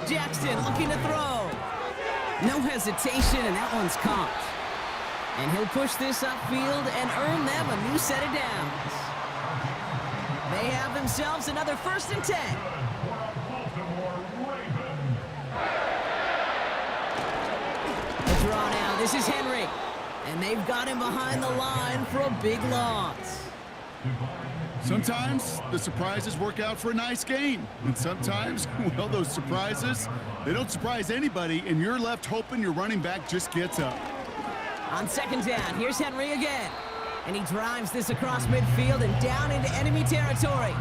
Jackson looking to throw. No hesitation, and that one's caught. And he'll push this upfield and earn them a new set of downs. They have themselves another 1st and 10. The draw now, this is Henry. And they've got him behind the line for a big loss. Sometimes the surprises work out for a nice game. And sometimes, well, those surprises, they don't surprise anybody, and you're left hoping your running back just gets up. On 2nd down, here's Henry again. And he drives this across midfield and down into enemy territory.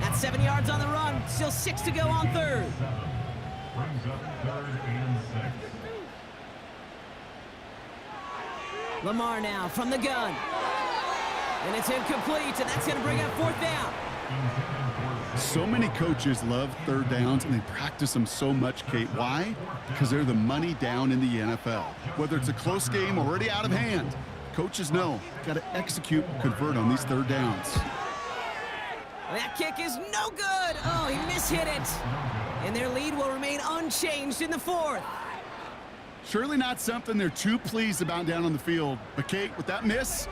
That's 7 yards on the run, still 6 to go on 3rd. Brings up 3rd and 6. Lamar now from the gun. And it's incomplete, and that's going to bring up 4th down. So many coaches love 3rd downs, and they practice them so much, Kate. Why? Because they're the money down in the NFL. Whether it's a close game already out of hand, coaches know got to execute and convert on these 3rd downs. That kick is no good. Oh, he mishit it. And their lead will remain unchanged in the 4th. Surely not something they're too pleased about down on the field. But, Kate, with that miss,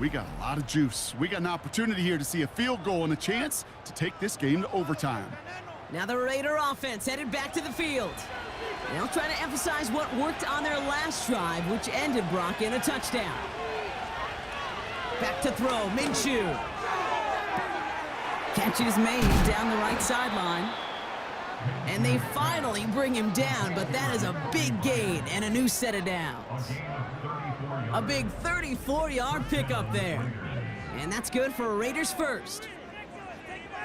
we got a lot of juice. We got an opportunity here to see a field goal and a chance to take this game to overtime. Now the Raider offense headed back to the field. They'll try to emphasize what worked on their last drive, which ended, Brock, in a touchdown. Back to throw, Minshew. Catch is made down the right sideline. And they finally bring him down, but that is a big gain and a new set of downs. A big 34-yard pickup there. And that's good for Raiders first.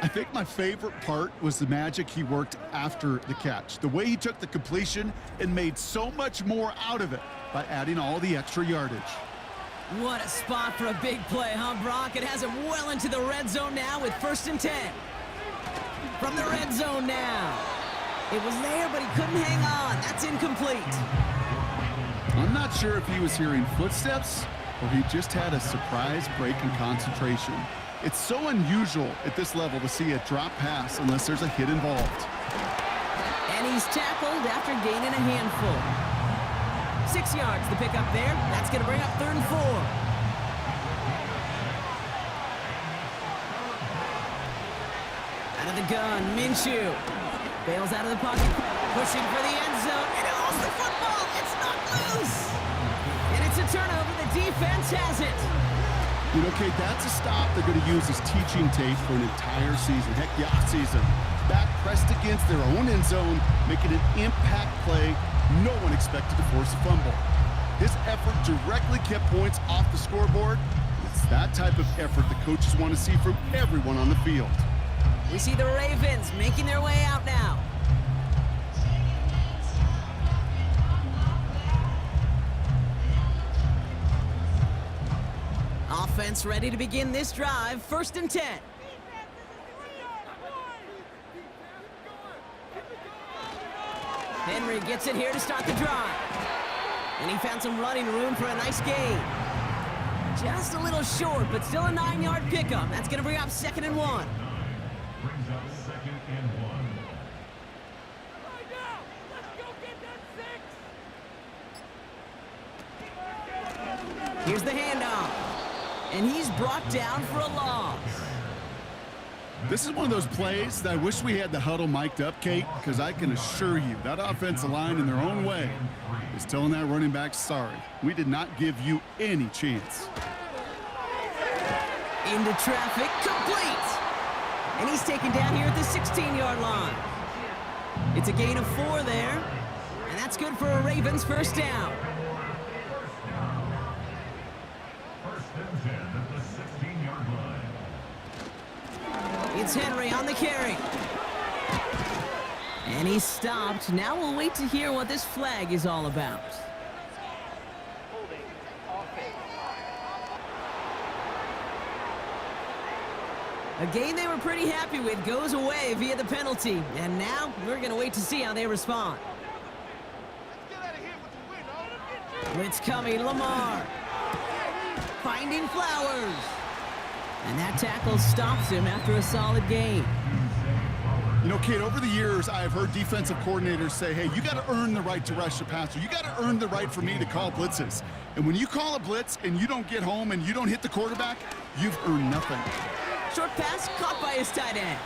I think my favorite part was the magic he worked after the catch. The way he took the completion and made so much more out of it by adding all the extra yardage. What a spot for a big play, huh, Brock? It has him well into the red zone now with 1st and 10. From the red zone now. It was there, but he couldn't hang on. That's incomplete. I'm not sure if he was hearing footsteps or he just had a surprise break in concentration. It's so unusual at this level to see a drop pass unless there's a hit involved. And he's tackled after gaining a handful. 6 yards to pick up there. That's going to bring up 3rd and 4. Out of the gun, Minshew. Bails out of the pocket, pushing for the end zone, and he holds the football. It's not loose. And it's a turnover. The defense has it. You know, Kate, that's a stop they're going to use as teaching tape for an entire season. Heck, the offseason. Back pressed against their own end zone, making an impact play no one expected to force a fumble. His effort directly kept points off the scoreboard. It's that type of effort the coaches want to see from everyone on the field. We see the Ravens making their way out now. Offense ready to begin this drive. 1st and 10. Henry gets it here to start the drive. And he found some running room for a nice gain. Just a little short, but still a 9-yard pickup. That's going to bring up 2nd and 1. Brings up 2nd and 1. Here's the handoff. And he's brought down for a loss. This is one of those plays that I wish we had the huddle mic'd up, Kate, because I can assure you that offensive line in their own way is telling that running back, sorry, we did not give you any chance. Into traffic, complete. And he's taken down here at the 16-yard line. It's a gain of 4 there. And that's good for a Ravens 1st down. 1st and 10 at the 16-yard line. It's Henry on the carry. And he's stopped. Now we'll wait to hear what this flag is all about. A game they were pretty happy with goes away via the penalty. And now we're going to wait to see how they respond. Blitz coming, Lamar. Finding Flowers. And that tackle stops him after a solid gain. You know, Kate, over the years, I've heard defensive coordinators say, hey, you got to earn the right to rush the passer. You got to earn the right for me to call blitzes. And when you call a blitz and you don't get home and you don't hit the quarterback, you've earned nothing. Short pass caught by his tight end.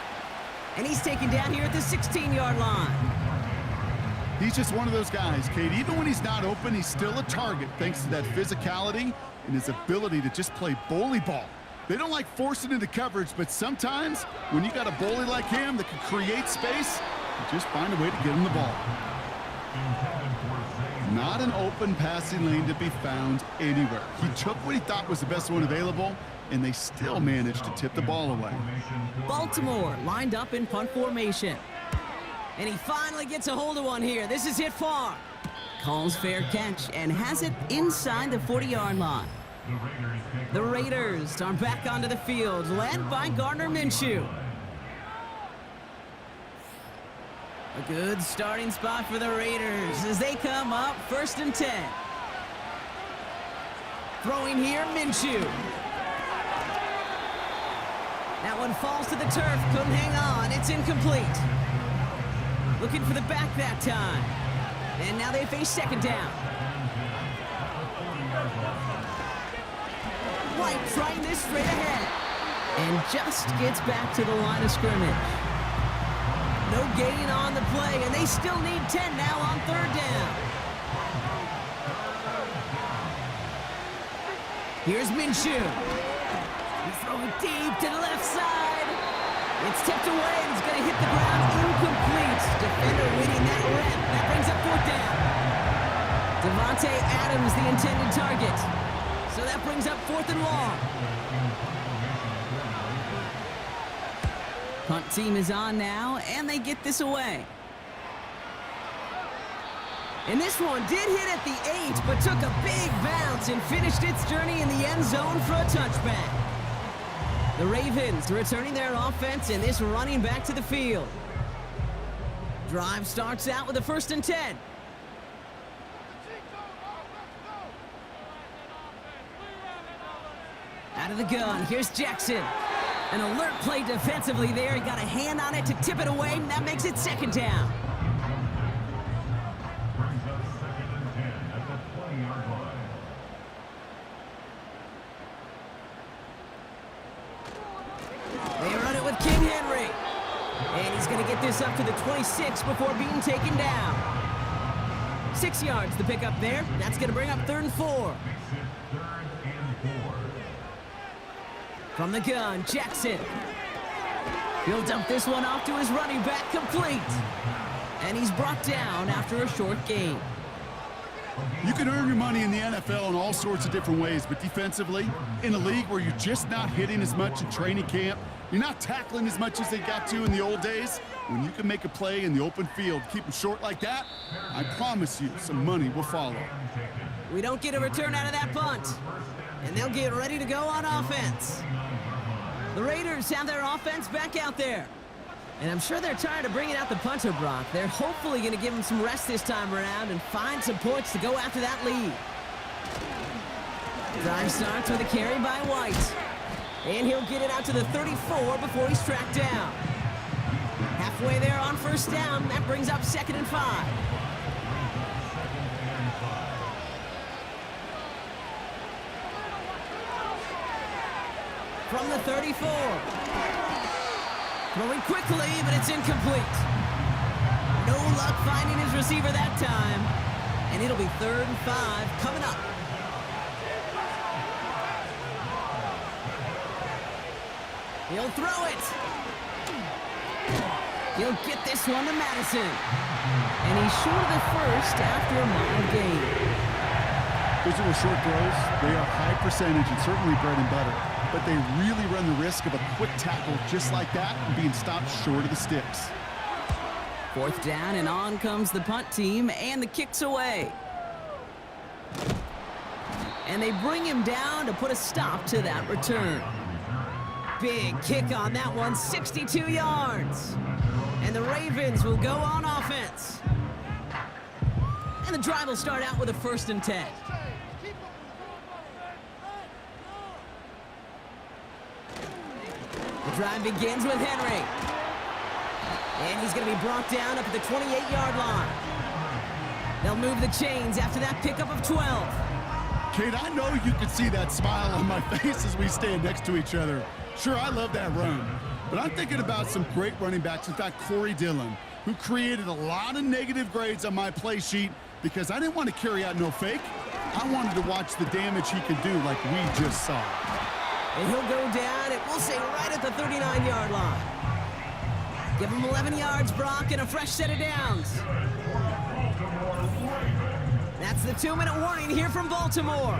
And he's taken down here at the 16-yard line. He's just one of those guys, Kate. Even when he's not open, he's still a target thanks to that physicality and his ability to just play bully ball. They don't like forcing into coverage, but sometimes when you got a bully like him that can create space, you just find a way to get him the ball. Not an open passing lane to be found anywhere. He took what he thought was the best one available, and they still managed to tip the ball away. Baltimore lined up in punt formation. And he finally gets a hold of one here. This is hit far. Calls fair catch and has it inside the 40-yard line. The Raiders are back onto the field, led by Gardner Minshew. A good starting spot for the Raiders as they come up 1st and 10. Throwing here, Minshew. That one falls to the turf, couldn't hang on, it's incomplete. Looking for the back that time. And now they face 2nd down. White trying this straight ahead. And just gets back to the line of scrimmage. No gain on the play, and they still need 10 now on 3rd down. Here's Minshew. He's throwing deep to the left side. It's tipped away, and it's going to hit the ground incomplete. Defender winning that rep. That brings up 4th down. Devontae Adams, the intended target. So that brings up 4th and long. Punt team is on now, and they get this away. And this one did hit at the 8, but took a big bounce and finished its journey in the end zone for a touchback. The Ravens returning their offense, and this running back to the field. Drive starts out with a 1st and 10. Out of the gun, here's Jackson. An alert play defensively there. He got a hand on it to tip it away, and that makes it 2nd down. Brings up 2nd and 10 at the 20-yard line. They run it with King Henry. And he's going to get this up to the 26 before being taken down. 6 yards the pick up there. That's going to bring up 3rd and 4. Makes it 3rd and 4. From the gun, Jackson. He'll dump this one off to his running back, complete. And he's brought down after a short gain. You can earn your money in the NFL in all sorts of different ways, but defensively, in a league where you're just not hitting as much in training camp, You're not tackling as much as they got to in the old days. When you can make a play in the open field, keep them short like that, I promise you some money will follow. We don't get a return out of that punt, and they'll get ready to go on offense. The Raiders have their offense back out there. And I'm sure they're tired of bringing out the punter, Brock. They're hopefully going to give him some rest this time around and find some points to go after that lead. Drive starts with a carry by White. And he'll get it out to the 34 before he's tracked down. Halfway there on first down. That brings up 2nd and 5. From the 34. Throwing quickly, but it's incomplete. No luck finding his receiver that time. And it'll be 3rd and 5 coming up. He'll throw it. He'll get this one to Madison. And he's short of the first after a mild gain. Those little short throws, they are high percentage and certainly bread and butter. But they really run the risk of a quick tackle just like that and being stopped short of the sticks. 4th down, and on comes the punt team, and the kick's away. And they bring him down to put a stop to that return. Big kick on that one, 62 yards. And the Ravens will go on offense. And the drive will start out with a 1st and 10. The drive begins with Henry. And he's going to be brought down up at the 28-yard line. They'll move the chains after that pickup of 12. Kate, I know you can see that smile on my face as we stand next to each other. Sure, I love that run. But I'm thinking about some great running backs. In fact, Corey Dillon, who created a lot of negative grades on my play sheet because I didn't want to carry out no fake. I wanted to watch the damage he could do like we just saw. And he'll go down, and we'll say right at the 39-yard line. Give him 11 yards, Brock, and a fresh set of downs. That's the 2-minute warning here from Baltimore.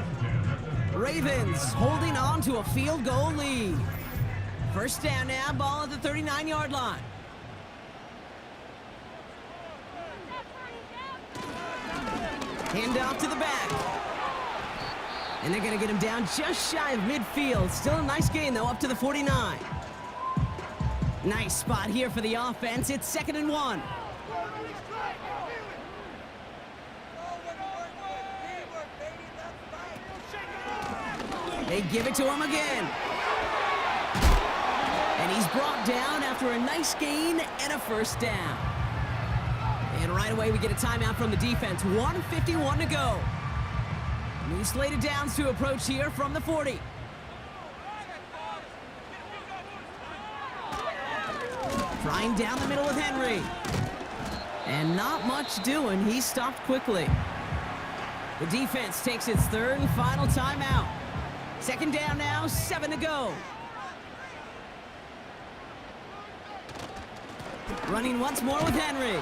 Ravens holding on to a field goal lead. First down now, ball at the 39-yard line. Hand off to the back. And they're going to get him down just shy of midfield. Still a nice gain, though, up to the 49. Nice spot here for the offense. It's 2nd and 1. They give it to him again. And he's brought down after a nice gain and a 1st down. And right away we get a timeout from the defense. 1:51 to go. New slate of downs to approach here from the 40. Trying down the middle with Henry. And not much doing. He stopped quickly. The defense takes its 3rd and final timeout. 2nd down now, 7 to go. Running once more with Henry.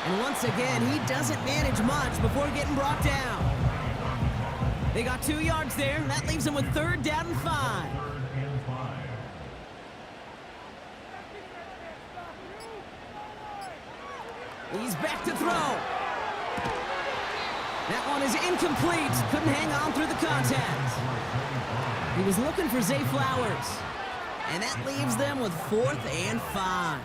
And once again, he doesn't manage much before getting brought down. They got 2 yards there, and that leaves them with 3rd down and 5. He's back to throw. That one is incomplete. Couldn't hang on through the contact. He was looking for Zay Flowers. And that leaves them with 4th and 5.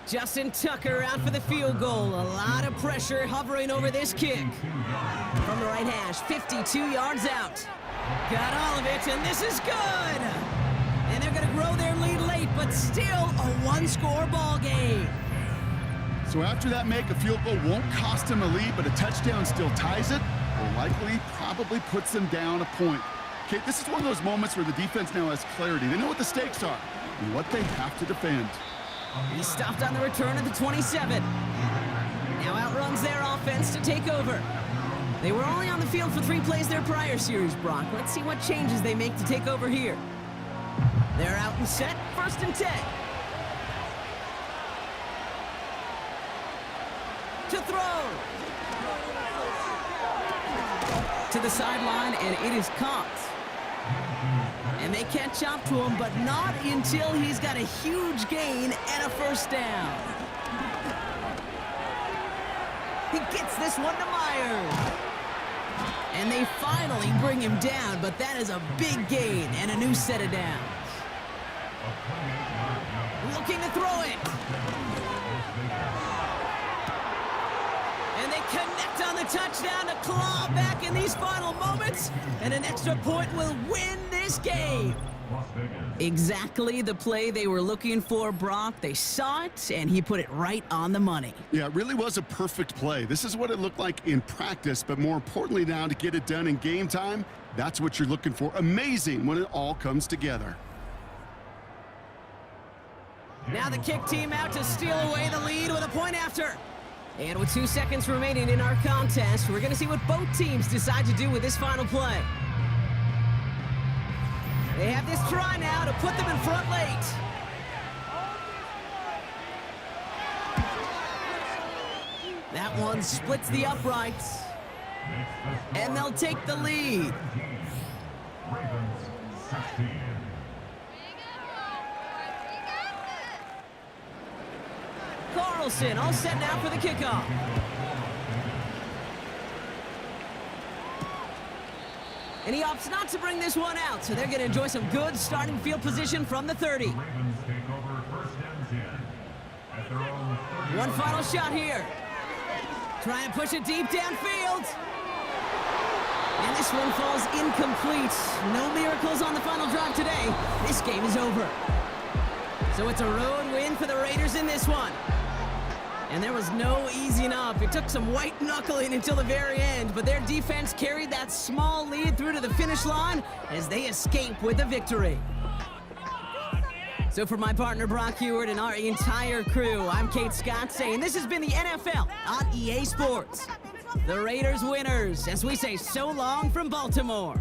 Justin Tucker out for the field goal. A lot of pressure hovering over this kick. From the right hash, 52 yards out. Got all of it, and this is good. And they're going to grow their lead late, but still a 1-score ball game. So after that make, a field goal won't cost them a lead, but a touchdown still ties it, or likely probably puts them down a point. Okay, this is one of those moments where the defense now has clarity. They know what the stakes are and what they have to defend. He stopped on the return at the 27. Now outruns their offense to take over. They were only on the field for 3 plays their prior series, Brock. Let's see what changes they make to take over here. They're out and set, 1st and 10. To throw. To the sideline, and it is caught. And they catch up to him, but not until he's got a huge gain and a first down. He gets this one to Myers. And they finally bring him down, but that is a big gain and a new set of downs. Looking to throw it. And they connect on the touchdown to claw back in these final moments. And an extra point will win this game. Exactly the play they were looking for, Brock. They saw it, and he put it right on the money. Yeah, it really was a perfect play. This is what it looked like in practice, but more importantly now to get it done in game time, that's what you're looking for. Amazing when it all comes together. Now the kick team out to steal away the lead with a point after. And with 2 seconds remaining in our contest, we're going to see what both teams decide to do with this final play. They have this try now to put them in front late. That one splits the uprights. And they'll take the lead. Ravens 16. Carlson all set now for the kickoff. And he opts not to bring this one out, so they're going to enjoy some good starting field position from the 30. Ravens take over first and 10 at their own 30. One final shot here. Trying to push it deep downfield. And this one falls incomplete. No miracles on the final drive today. This game is over. So it's a road win for the Raiders in this one. And there was no easing up. It took some white knuckling until the very end, but their defense carried that small lead through to the finish line as they escape with a victory. So for my partner Brock Heward and our entire crew, I'm Kate Scott saying this has been the NFL on EA Sports. The Raiders winners, as we say so long from Baltimore.